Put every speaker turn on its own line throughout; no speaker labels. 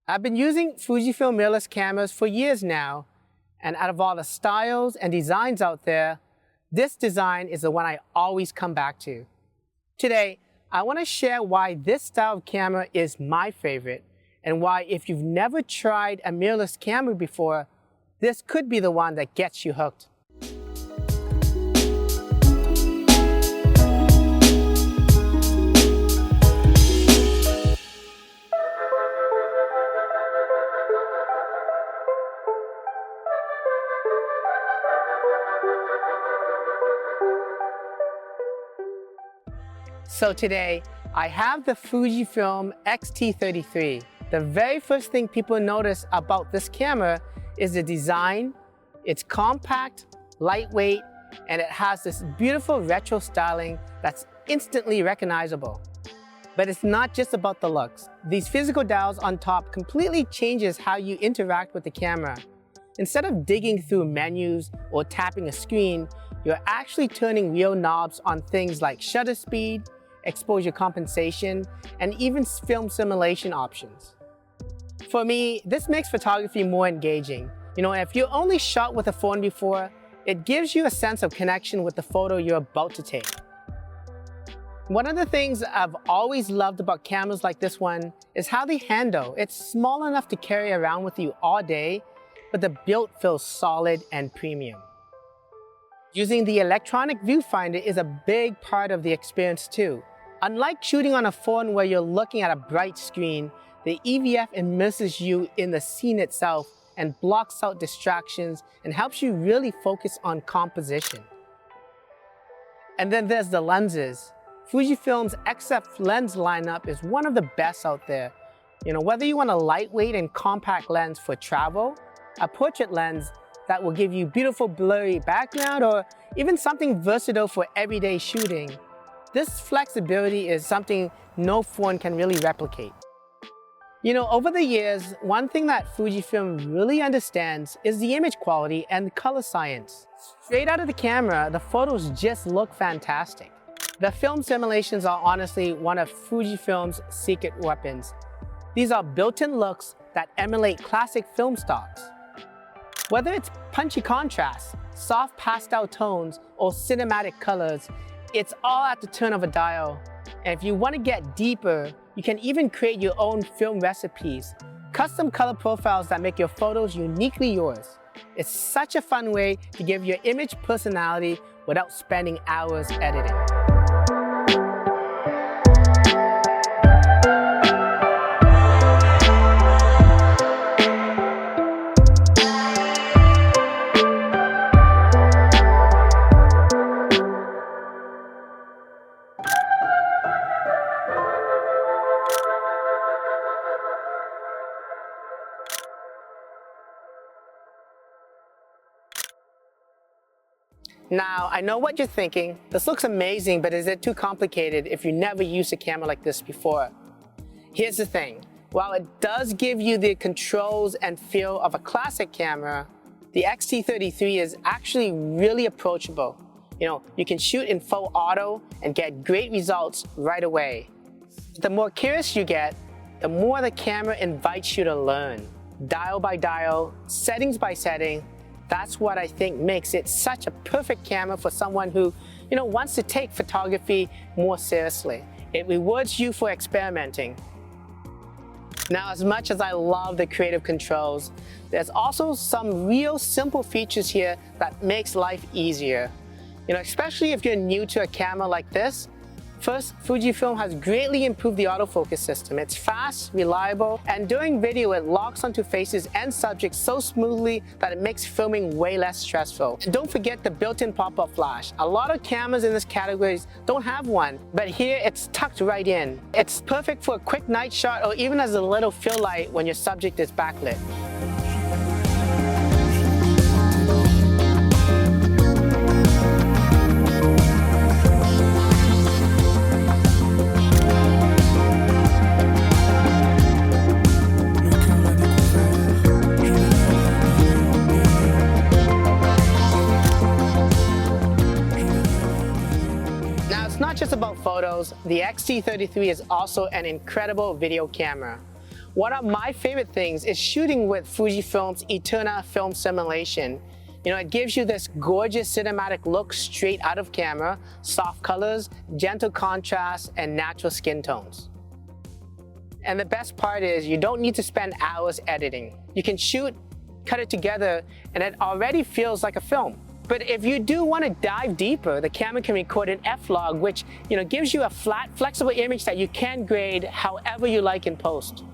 I've been using Fujifilm mirrorless cameras for years now, and out of all the styles and designs out there, this design is the one I always come back to. Today, I want to share why this style of camera is my favorite, and why if you've never tried a mirrorless camera before, this could be the one that gets you hooked. So today, I have the FUJIFILM X-T30 III. The very first thing people notice about this camera is the design. It's compact, lightweight, and it has this beautiful retro styling that's instantly recognizable. But it's not just about the looks. These physical dials on top completely changes how you interact with the camera. Instead of digging through menus or tapping a screen, you're actually turning real knobs on things like shutter speed, exposure compensation, and even film simulation options. For me, this makes photography more engaging. If you only shot with a phone before, it gives you a sense of connection with the photo you're about to take. One of the things I've always loved about cameras like this one is how they handle. It's small enough to carry around with you all day, but the build feels solid and premium. Using the electronic viewfinder is a big part of the experience too. Unlike shooting on a phone where you're looking at a bright screen, the EVF immerses you in the scene itself and blocks out distractions and helps you really focus on composition. And then there's the lenses. Fujifilm's XF lens lineup is one of the best out there. Whether you want a lightweight and compact lens for travel, a portrait lens that will give you beautiful blurry background, or even something versatile for everyday shooting, this flexibility is something no phone can really replicate. Over the years, one thing that Fujifilm really understands is the image quality and color science. Straight out of the camera, the photos just look fantastic. The film simulations are honestly one of Fujifilm's secret weapons. These are built-in looks that emulate classic film stocks. Whether it's punchy contrasts, soft pastel tones, or cinematic colors, it's all at the turn of a dial. And if you want to get deeper, you can even create your own film recipes, custom color profiles that make your photos uniquely yours. It's such a fun way to give your image personality without spending hours editing. Now, I know what you're thinking. This looks amazing, but is it too complicated if you never used a camera like this before? Here's the thing. While it does give you the controls and feel of a classic camera, the X-T30 III is actually really approachable. You can shoot in full auto and get great results right away. The more curious you get, the more the camera invites you to learn. Dial by dial, settings by setting, that's what I think makes it such a perfect camera for someone who, wants to take photography more seriously. It rewards you for experimenting. Now, as much as I love the creative controls, there's also some real simple features here that makes life easier. Especially if you're new to a camera like this. First, Fujifilm has greatly improved the autofocus system. It's fast, reliable, and during video it locks onto faces and subjects so smoothly that it makes filming way less stressful. And don't forget the built-in pop-up flash. A lot of cameras in this category don't have one, but here it's tucked right in. It's perfect for a quick night shot or even as a little fill light when your subject is backlit. Not just about photos, the X-T30 III is also an incredible video camera. One of my favorite things is shooting with Fujifilm's Eterna film simulation. You know, it gives you this gorgeous cinematic look straight out of camera, soft colors, gentle contrast, and natural skin tones. And the best part is you don't need to spend hours editing. You can shoot, cut it together, and it already feels like a film. But if you do want to dive deeper, the camera can record an F-log, which gives you a flat, flexible image that you can grade however you like in post.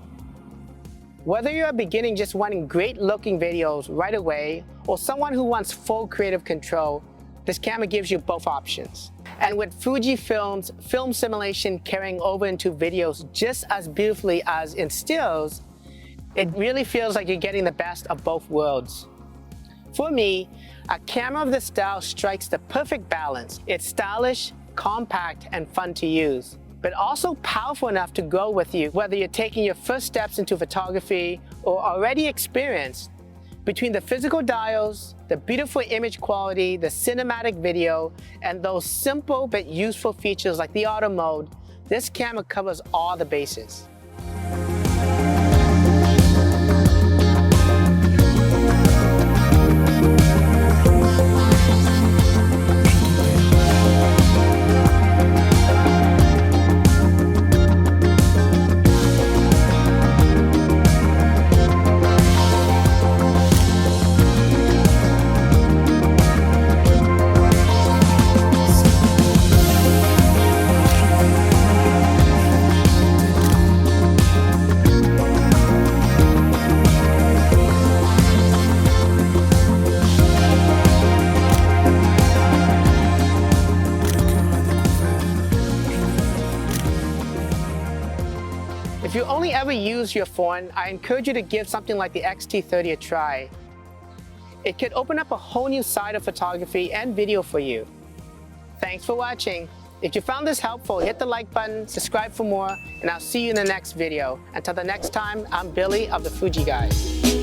Whether you're a beginner just wanting great-looking videos right away, or someone who wants full creative control, this camera gives you both options. And with Fujifilm's film simulation carrying over into videos just as beautifully as in stills, it really feels like you're getting the best of both worlds. For me, a camera of this style strikes the perfect balance. It's stylish, compact, and fun to use, but also powerful enough to go with you whether you're taking your first steps into photography or already experienced. Between the physical dials, the beautiful image quality, the cinematic video, and those simple but useful features like the auto mode, this camera covers all the bases. If you only ever use your phone, I encourage you to give something like the X-T30 a try. It could open up a whole new side of photography and video for you. Thanks for watching. If you found this helpful, hit the like button, subscribe for more, and I'll see you in the next video. Until the next time, I'm Billy of the Fuji Guys.